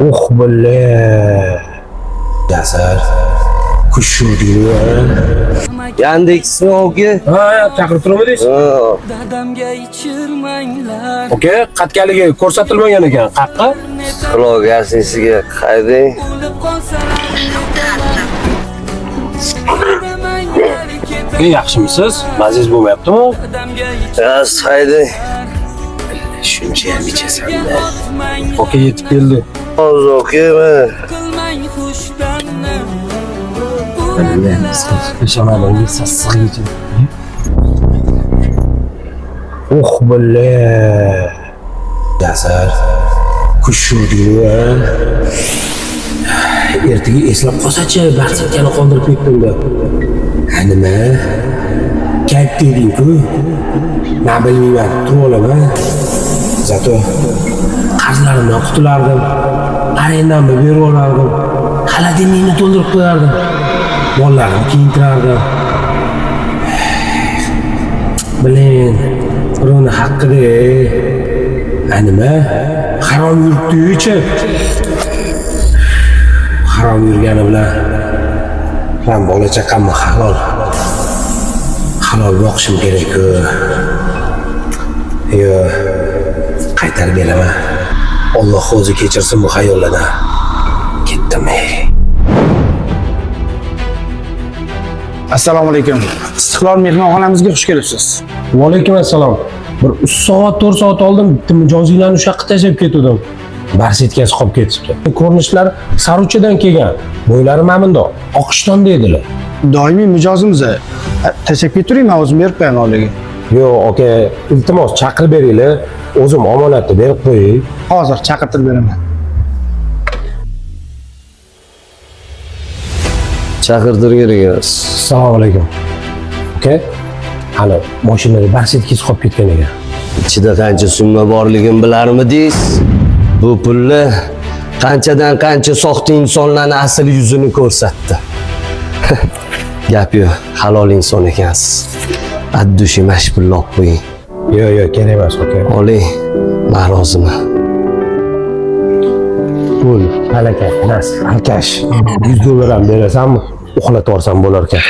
Oh bile. Yasar. Kuş diyor. Yandex'ni oke. Ha, chaqirib turmadingiz? Dadamga ichirmanglar. Oke, qatganligi ko'rsatilmagan ekan. Qaqqa? Psixologiyasiga qayding. O'lib qolsalar Yaxshimisiz? Maziz bo'lmayaptimi? dadamga Yoz qayding. Shuncha ham ichasan-da. ichirmanglar. Oke, yetib keldi. Hozir okeymi? Qilmang xushdanni. Peshonalarga sassiq yechib. Oh bile. Yasar. Kush diyor. Ertaga eslab qolsa-chi, baxtsikkani qoldirib ketdim-da. Ha nima? Kayt deding-ku. Men bilmayman, turib olaman. Zato qarzlarimdan qutulardim. Arendamni berib olardim. Xolodilnikni to'ldirib qo'yardim. Bolalarimni kiyintirardim. Bilin, birovni haqqida. Ha nima? Harom yuribdi-chi. Harom yurgani bilan men bola chaqamni halol boqishim kerak-ku. Yo, qaytarib beraman. Alloh o'zi kechirsin bu xayollardan. Ketdim. Assalomu alaykum. Istiqlol mehmonxonamizga xush kelibsiz. Va alaykum assalom. Bir 3 soat, 4 soat oldin bitta mijozinglarni o'sha yoqqa tashlab ketdim. Bars yetkazib qolib ketibdi. Ko'rinishlar Saruchadan kelgan. Bo'ylari mana bundoq, Oqishton deydilar. Doimiy mijozimiz. Tashlab ketiring, men o'zim berib qo'yaman oliga. Yo'q, aka, iltimos chaqirib beringlar. O'zim omonatni berib qo'yay. Hozir chaqirtirib beraman. Chaqirtirgan. Assalomu alaykum. Aka, hali mashinada bars yetkazib qolib ketgan ekan. Ichida qancha summa borligini bilarmidingiz? Bu pulni qanchadan qancha soxta insonlarning asl yuzini ko'rsatdi. Gap yo'q, halol inson ekansiz. Addushi mashpulni olib qo'ying. Yo'q, kerak emas, aka. Oling, men roziman. Pul, halakat, nas, alkash. $100 ham berasanmi? Uxlatib yuborsam bo'lar ekan.